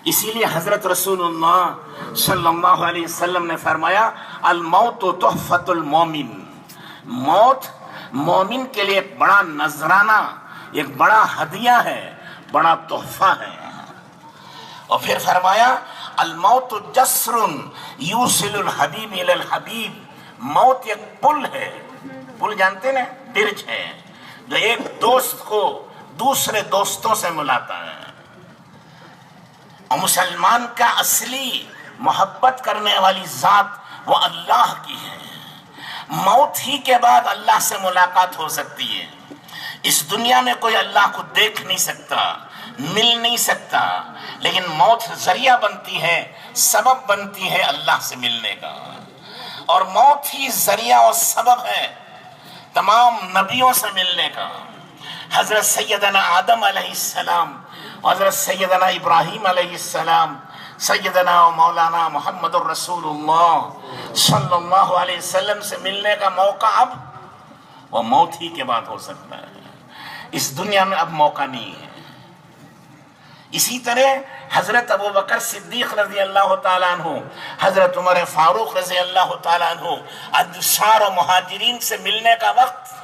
اسی لیے حضرت رسول اللہ صلی اللہ علیہ وسلم نے فرمایا الموت تحفۃ المومن، موت مومن کے لیے ایک بڑا نذرانہ، ایک بڑا ہدیہ ہے، بڑا تحفہ ہے۔ اور پھر فرمایا الموت جسر یوصل الحبیب الی الحبیب، موت ایک پل ہے، پل جانتے نا، برج ہے جو ایک دوست کو دوسرے دوستوں سے ملاتا ہے۔ اور مسلمان کا اصلی محبت کرنے والی ذات وہ اللہ کی ہے۔ موت ہی کے بعد اللہ سے ملاقات ہو سکتی ہے۔ اس دنیا میں کوئی اللہ کو دیکھ نہیں سکتا، مل نہیں سکتا، لیکن موت ذریعہ بنتی ہے، سبب بنتی ہے اللہ سے ملنے کا۔ اور موت ہی ذریعہ اور سبب ہے تمام نبیوں سے ملنے کا۔ حضرت سیدنا آدم علیہ السلام، حضرت سیدنا ابراہیم علیہ السلام، سیدنا و مولانا محمد الرسول اللہ صلی اللہ علیہ وسلم سے ملنے کا موقع اب وہ موت ہی کے بعد ہو سکتا ہے، اس دنیا میں اب موقع نہیں ہے۔ اسی طرح حضرت ابو بکر صدیق رضی اللہ تعالیٰ عنہ، حضرت عمر فاروق رضی اللہ تعالیٰ عنہ، انصار و مہاجرین سے ملنے کا وقت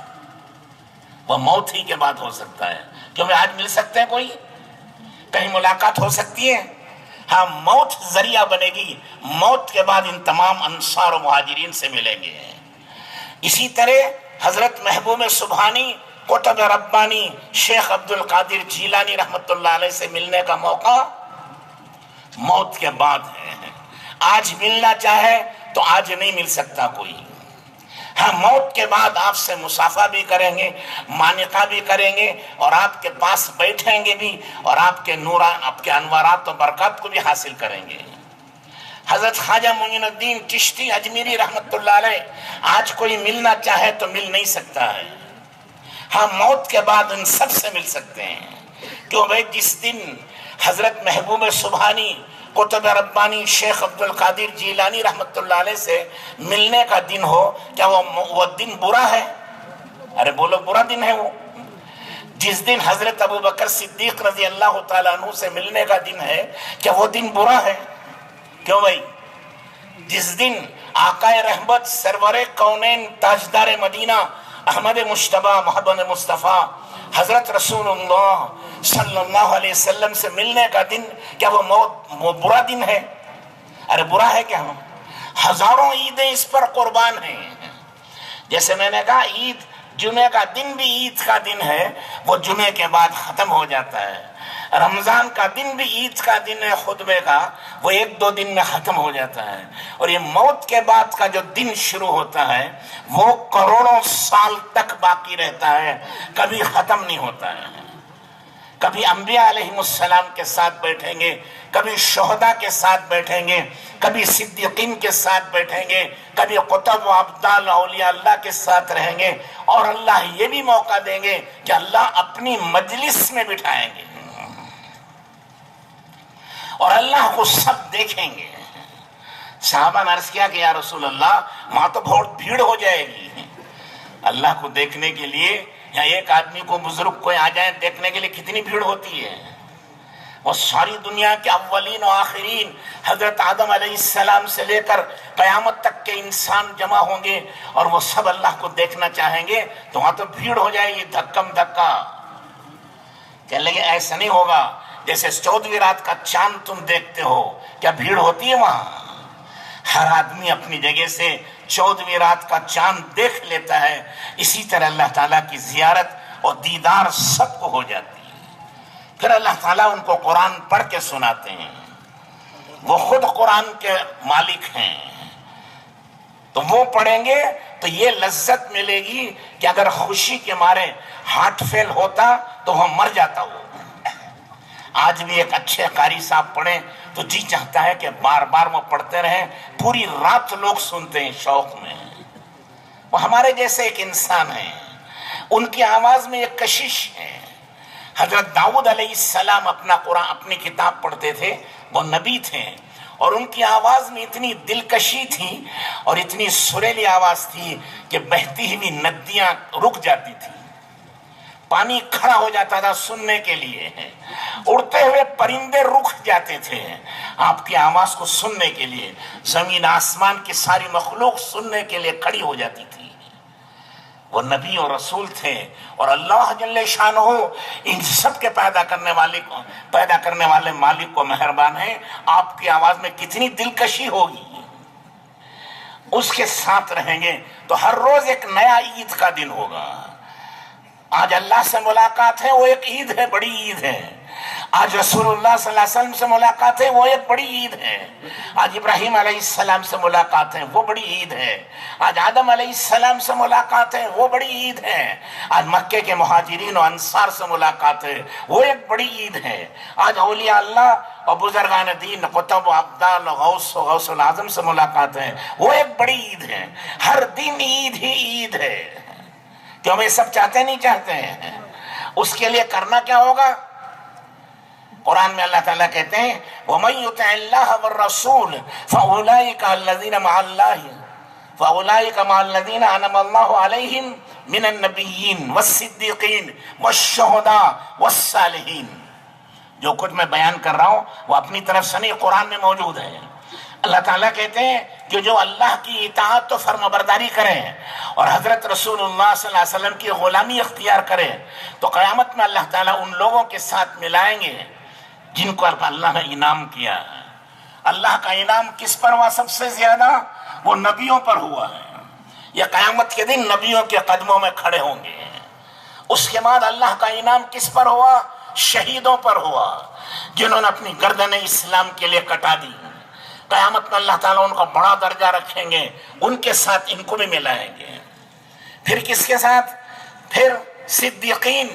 وہ موت ہی کے بعد ہو سکتا ہے۔ کیوں آج مل سکتے ہیں، کوئی کہیں ملاقات ہو سکتی ہے؟ ہاں، موت ذریعہ بنے گی، موت کے بعد ان تمام انصار و مہاجرین سے ملیں گے۔ اسی طرح حضرت محبوب سبحانی قطب ربانی شیخ عبد القادر جیلانی رحمت اللہ علیہ سے ملنے کا موقع موت کے بعد ہے۔ آج ملنا چاہے تو آج نہیں مل سکتا کوئی، ہاں موت کے بعد آپ سے مصافحہ بھی کریں گے، مانقہ بھی کریں گے، اور آپ کے پاس بیٹھیں گے بھی، اور آپ کے نوران، آپ کے انوارات و برکات کو بھی حاصل کریں گے۔ حضرت خواجہ معین الدین چشتی اجمیری رحمت اللہ علیہ آج کوئی ملنا چاہے تو مل نہیں سکتا ہے، ہاں موت کے بعد ان سب سے مل سکتے ہیں۔ کیوں بھائی، جس دن حضرت محبوب سبحانی قطب ربانی شیخ عبد القادر جیلانی رحمت اللہ علیہ سے ملنے کا دن ہو، کیا وہ دن برا ہے؟ ارے بولو، برا دن ہے وہ۔ جس دن حضرت ابو بکر صدیق رضی اللہ تعالیٰ عنہ سے ملنے کا دن ہے، کیا وہ دن برا ہے؟ کیوں بھائی، جس دن آقا رحمت سرور کونین تاجدار مدینہ احمد مجتبی محمد مصطفیٰ حضرت رسول اللہ صلی اللہ علیہ وسلم سے ملنے کا دن، کیا وہ برا دن ہے؟ ارے برا ہے کیا؟ ہزاروں عیدیں اس پر قربان ہیں۔ جیسے میں نے کہا، عید جمعے کا دن بھی عید کا دن ہے، وہ جمعے کے بعد ختم ہو جاتا ہے۔ رمضان کا دن بھی عید کا دن ہے خطبے کا، وہ ایک دو دن میں ختم ہو جاتا ہے۔ اور یہ موت کے بعد کا جو دن شروع ہوتا ہے وہ کروڑوں سال تک باقی رہتا ہے، کبھی ختم نہیں ہوتا ہے۔ کبھی انبیاء علیہ السلام کے ساتھ بیٹھیں گے، کبھی شہداء کے ساتھ بیٹھیں گے، کبھی صدیقین کے ساتھ بیٹھیں گے، کبھی قطب و ابدال اولیاء اللہ کے ساتھ رہیں گے، اور اللہ یہ بھی موقع دیں گے کہ اللہ اپنی مجلس میں بٹھائیں گے اور اللہ کو سب دیکھیں گے۔ صحابہ نے عرض کیا کہ یا رسول اللہ، وہاں تو بہت بھیڑ ہو جائے گی، اللہ کو دیکھنے کے لیے یا ایک آدمی کو، بزرگ کوئی آ جائے دیکھنے کے لیے کتنی بھیڑ ہوتی ہے؟ وہ ساری دنیا کے اولین و آخرین حضرت آدم علیہ السلام سے لے کر قیامت تک کے انسان جمع ہوں گے، اور وہ سب اللہ کو دیکھنا چاہیں گے، تو وہاں تو بھیڑ ہو جائے گی، دھکم دھکا۔ کہنے لگے ایسا نہیں ہوگا، جیسے 14ویں رات کا چاند تم دیکھتے ہو، کیا بھیڑ ہوتی ہے وہاں؟ ہر آدمی اپنی جگہ سے 14ویں رات کا چاند دیکھ لیتا ہے۔ اسی طرح اللہ تعالیٰ کی زیارت اور دیدار سب کو ہو جاتی ہے۔ پھر اللہ تعالیٰ ان کو قرآن پڑھ کے سناتے ہیں، وہ خود قرآن کے مالک ہیں، تو وہ پڑھیں گے تو یہ لذت ملے گی کہ اگر خوشی کے مارے ہارٹ فیل ہوتا تو وہ مر جاتا ہو۔ آج بھی ایک اچھے قاری صاحب پڑھیں تو جی چاہتا ہے کہ بار بار وہ پڑھتے رہیں، پوری رات لوگ سنتے ہیں شوق میں۔ وہ ہمارے جیسے ایک انسان ہیں، ان کی آواز میں ایک کشش ہے۔ حضرت داؤد علیہ السلام اپنا قرآن، اپنی کتاب پڑھتے تھے، وہ نبی تھے، اور ان کی آواز میں اتنی دلکشی تھی اور اتنی سریلی آواز تھی کہ بہتی ہوئی ندیاں رک جاتی تھی۔ پانی کھڑا ہو جاتا تھا سننے کے لیے، اڑتے ہوئے پرندے رک جاتے تھے آپ کی آواز کو سننے کے لیے، زمین آسمان کی ساری مخلوق سننے کے لیے کھڑی ہو جاتی تھی۔ وہ نبی اور رسول تھے، اور اللہ جل شانہ ان سب کے پیدا کرنے والے مالک کو مہربان ہے۔ آپ کی آواز میں کتنی دلکشی ہوگی، اس کے ساتھ رہیں گے تو ہر روز ایک نیا عید کا دن ہوگا۔ آج اللہ سے ملاقات ہے، وہ ایک عید ہے، بڑی عید ہے۔ آج رسول اللہ صلی اللہ علیہ وسلم سے ملاقات ہے، وہ ایک بڑی عید ہے۔ آج ابراہیم علیہ السلام سے ملاقات ہے، وہ بڑی عید ہے۔ آج آدم علیہ السلام سے ملاقات ہے، وہ بڑی عید ہے۔ آج مکے کے مہاجرین و انصار سے ملاقات ہے، وہ ایک بڑی عید ہے۔ آج اولیاء اللہ اور بزرگان دین، قطب و ابدال و غوث و غوث العظم سے ملاقات ہے، وہ ایک بڑی عید ہے۔ ہر دن عید ہی عید ہے۔ کیوں ہم یہ سب چاہتے نہیں چاہتے ہیں؟ اس کے لیے کرنا کیا ہوگا؟ قرآن میں اللہ تعالیٰ کہتے ہیں وَمَن يُطِعِ اللَّهَ وَالرَّسُولَ فَأُولَٰئِكَ الَّذِينَ مَعَ الَّذِينَ أَنْعَمَ اللَّهُ عَلَيْهِمْ مِنَ النَّبِيِّينَ وَالصِّدِّيقِينَ وَالشُّهَدَاءِ وَالصَّالِحِينَ۔ جو کچھ میں بیان کر رہا ہوں وہ اپنی طرف سے نہیں، قرآن میں موجود ہے۔ اللہ تعالیٰ کہتے ہیں کہ جو اللہ کی اطاعت و فرمانبرداری کریں اور حضرت رسول اللہ صلی اللہ علیہ وسلم کی غلامی اختیار کریں تو قیامت میں اللہ تعالیٰ ان لوگوں کے ساتھ ملائیں گے جن کو اللہ نے انعام کیا ہے۔ اللہ کا انعام کس پر ہوا سب سے زیادہ؟ وہ نبیوں پر ہوا ہے۔ یہ قیامت کے دن نبیوں کے قدموں میں کھڑے ہوں گے۔ اس کے بعد اللہ کا انعام کس پر ہوا؟ شہیدوں پر ہوا، جنہوں نے اپنی گردن اسلام کے لیے کٹا دی۔ قیامت میں اللہ تعالیٰ ان کا بڑا درجہ رکھیں گے، ان کے ساتھ ان کو بھی ملائیں گے۔ پھر کس کے ساتھ؟ پھر صدیقین،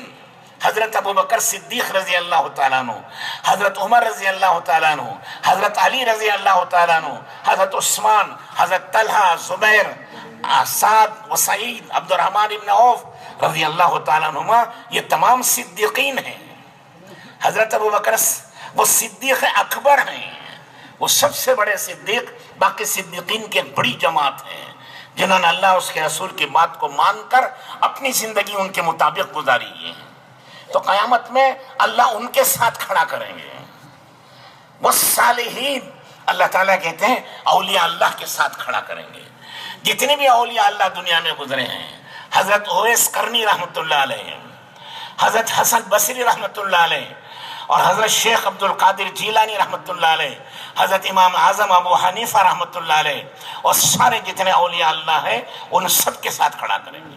حضرت ابو بکر صدیق رضی اللہ تعالیٰ عنہ، حضرت عمر رضی اللہ تعالیٰ عنہ، حضرت علی رضی اللہ تعالیٰ عنہ، حضرت عثمان، حضرت طلحہ، زبیر، سعد و سعید، عبد الرحمن بن عوف رضی اللہ تعالیٰ عنہ، یہ تمام صدیقین ہیں۔ حضرت ابو بکر وہ صدیق اکبر ہیں، وہ سب سے بڑے صدیق، باقی صدیقین کی ایک بڑی جماعت ہے جنہوں نے اللہ اس کے رسول کی بات کو مان کر اپنی زندگی ان کے مطابق گزاری ہے۔ تو قیامت میں اللہ ان کے ساتھ کھڑا کریں گے۔ والصالحین، اللہ تعالیٰ کہتے ہیں اولیاء اللہ کے ساتھ کھڑا کریں گے۔ جتنے بھی اولیاء اللہ دنیا میں گزرے ہیں، حضرت اویس قرنی رحمۃ اللہ علیہ، حضرت حسن بصری رحمۃ اللہ علیہ، اور حضرت شیخ عبد القادر جیلانی رحمۃ اللہ علیہ، حضرت امام اعظم ابو حنیفہ رحمۃ اللہ علیہ، اور سارے جتنے اولیاء اللہ ہیں ان سب کے ساتھ کھڑا کریں گے۔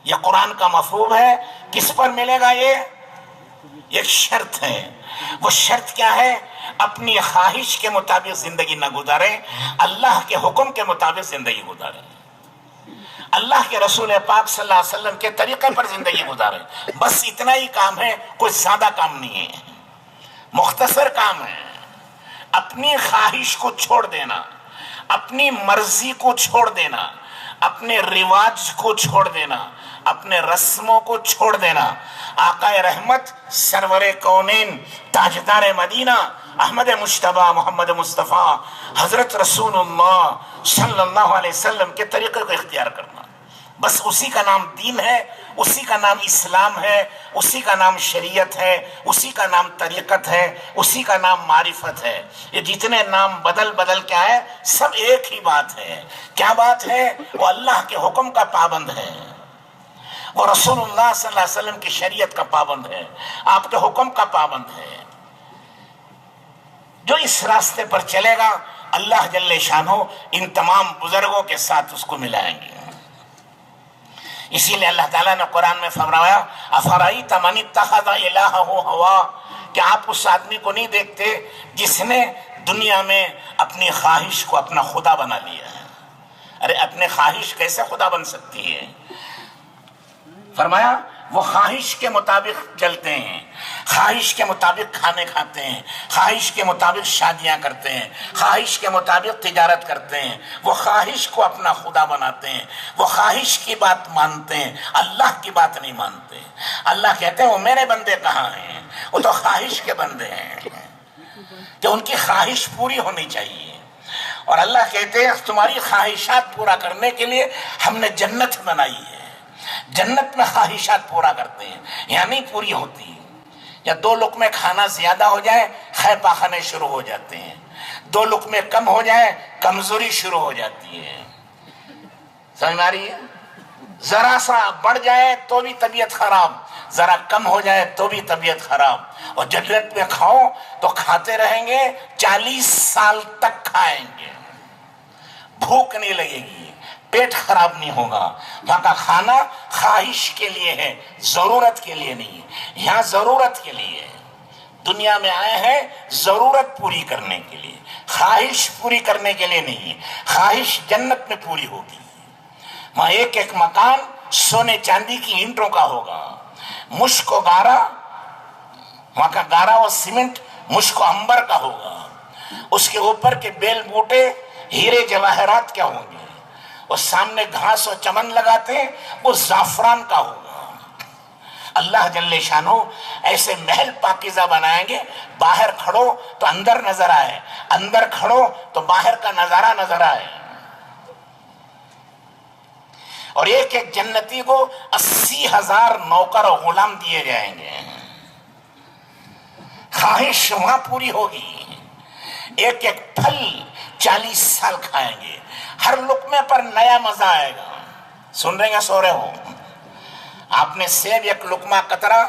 یہ قرآن کا مفہوم ہے۔ کس پر ملے گا؟ یہ ایک شرط ہے۔ وہ شرط کیا ہے؟ اپنی خواہش کے مطابق زندگی نہ گزاریں، اللہ کے حکم کے مطابق زندگی گزاریں، اللہ کے رسول پاک صلی اللہ علیہ وسلم کے طریقے پر زندگی گزاریں۔ بس اتنا ہی کام ہے، کوئی زیادہ کام نہیں ہے، مختصر کام ہے۔ اپنی خواہش کو چھوڑ دینا، اپنی مرضی کو چھوڑ دینا، اپنے رواج کو چھوڑ دینا، اپنے رسموں کو چھوڑ دینا۔ آقا رحمت، سرور کونین، تاجدار مدینہ، احمد مجتبی محمد مصطفیٰ حضرت رسول اللہ صلی اللہ علیہ وسلم کے طریقے کو اختیار کرنا، بس اسی کا نام دین ہے، اسی کا نام اسلام ہے، اسی کا نام شریعت ہے، اسی کا نام طریقت ہے، اسی کا نام معرفت ہے۔ یہ جتنے نام بدل بدل کے آئے سب ایک ہی بات ہے۔ کیا بات ہے؟ وہ اللہ کے حکم کا پابند ہے، وہ رسول اللہ صلی اللہ علیہ وسلم کی شریعت کا پابند ہے، آپ کے حکم کا پابند ہے۔ جو اس راستے پر چلے گا اللہ جل شانہ ان تمام بزرگوں کے ساتھ اس کو ملائیں گے۔ اسی لیے اللہ تعالیٰ نے قرآن میں فرمایا افرأیت من اتخذ الہہ ہوا، کہ آپ اس آدمی کو نہیں دیکھتے جس نے دنیا میں اپنی خواہش کو اپنا خدا بنا لیا ہے۔ ارے اپنے خواہش کیسے خدا بن سکتی ہے؟ فرمایا وہ خواہش کے مطابق چلتے ہیں، خواہش کے مطابق کھانے کھاتے ہیں، خواہش کے مطابق شادیاں کرتے ہیں، خواہش کے مطابق تجارت کرتے ہیں، وہ خواہش کو اپنا خدا بناتے ہیں، وہ خواہش کی بات مانتے ہیں، اللہ کی بات نہیں مانتے۔ اللہ کہتے ہیں وہ میرے بندے کہاں ہیں؟ وہ تو خواہش کے بندے ہیں کہ ان کی خواہش پوری ہونی چاہیے۔ اور اللہ کہتے ہیں تمہاری خواہشات پورا کرنے کے لیے ہم نے جنت بنائی ہے۔ جنت میں خواہشات پورا کرتے ہیں، یہاں نہیں پوری ہوتی. یا 2 لقمے کھانا زیادہ ہو جائے خے پاخانے شروع ہو جاتے ہیں، 2 لقمے کم ہو جائے کمزوری شروع ہو جاتی ہے. سمجھ میں آ رہی ہے؟ ذرا سا بڑھ جائے تو بھی طبیعت خراب، ذرا کم ہو جائے تو بھی طبیعت خراب. اور جنت میں کھاؤ تو کھاتے رہیں گے، 40 سال تک کھائیں گے، بھوک نہیں لگے گی، پیٹ خراب نہیں ہوگا. وہاں کا کھانا خواہش کے لیے ہے، ضرورت کے لیے نہیں. یہاں ضرورت کے لیے. دنیا میں آئے ہیں ضرورت پوری کرنے کے لیے، خواہش پوری کرنے کے لیے نہیں. خواہش جنت میں پوری ہوگی. وہاں ایک ایک مکان سونے چاندی کی اینٹوں کا ہوگا. مشک و گارا، وہاں کا گارا و سیمنٹ مشک و عنبر کا ہوگا. اس کے اوپر کے بیل بوٹے ہیرے جواہرات کیا ہوں گے. اور سامنے گھاس و چمن لگاتے ہیں وہ زعفران کا ہوگا. اللہ جل شانہ ایسے محل پاکیزہ بنائیں گے، باہر کھڑو تو اندر نظر آئے، اندر کھڑو تو باہر کا نظارہ نظر آئے. اور ایک ایک جنتی کو 80,000 نوکر و غلام دیے جائیں گے. خواہش وہاں پوری ہوگی. ایک ایک پھل 40 سال کھائیں گے، ہر لقمے پر نیا مزہ آئے گا. سن رہے ہیں سو رہے ہو؟ آپ نے سیب ایک لقمہ قطرا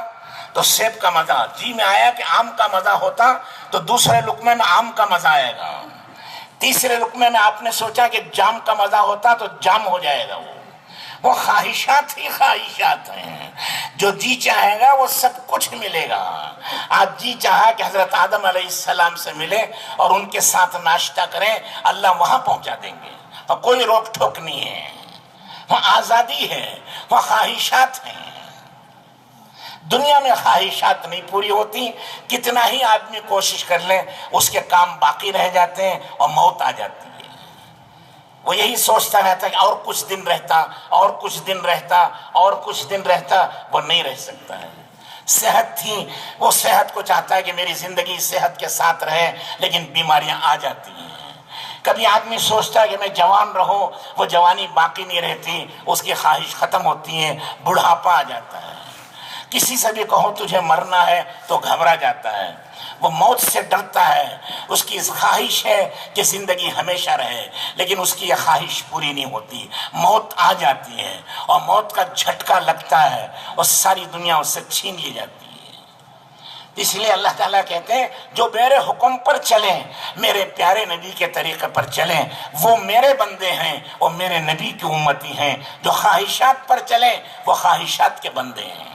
تو سیب کا مزہ جی میں آیا کہ آم کا مزہ ہوتا تو دوسرے لقمے میں آم کا مزہ آئے گا. تیسرے لقمے میں آپ نے سوچا کہ جام کا مزہ ہوتا تو جام ہو جائے گا. وہ خواہشات ہی خواہشات ہیں. جو جی چاہے گا وہ سب کچھ ملے گا. آج جی چاہا کہ حضرت آدم علیہ السلام سے ملے اور ان کے ساتھ ناشتہ کریں، اللہ وہاں پہنچا دیں گے اور کوئی روک ٹھوک نہیں ہے. وہاں آزادی ہے، وہاں خواہشات ہیں. دنیا میں خواہشات نہیں پوری ہوتی. کتنا ہی آدمی کوشش کر لیں اس کے کام باقی رہ جاتے ہیں اور موت آ جاتی ہے. وہ یہی سوچتا رہتا کہ اور کچھ دن رہتا، اور کچھ دن رہتا، اور کچھ دن رہتا. وہ نہیں رہ سکتا ہے. صحت تھی، وہ صحت کو چاہتا ہے کہ میری زندگی صحت کے ساتھ رہے، لیکن بیماریاں آ جاتی ہیں. کبھی آدمی سوچتا ہے کہ میں جوان رہوں، وہ جوانی باقی نہیں رہتی، اس کی خواہش ختم ہوتی ہے، بڑھاپا آ جاتا ہے. کسی سے بھی کہو تجھے مرنا ہے تو گھبرا جاتا ہے. وہ موت سے ڈرتا ہے. اس کی خواہش ہے کہ زندگی ہمیشہ رہے، لیکن اس کی یہ خواہش پوری نہیں ہوتی. موت آ جاتی ہے اور موت کا جھٹکا لگتا ہے اور ساری دنیا اس سے چھین لی جاتی ہے. اس لیے اللہ تعالیٰ کہتے ہیں جو میرے حکم پر چلیں، میرے پیارے نبی کے طریقے پر چلیں، وہ میرے بندے ہیں، وہ میرے نبی کی امتی ہیں. جو خواہشات پر چلیں وہ خواہشات کے بندے ہیں.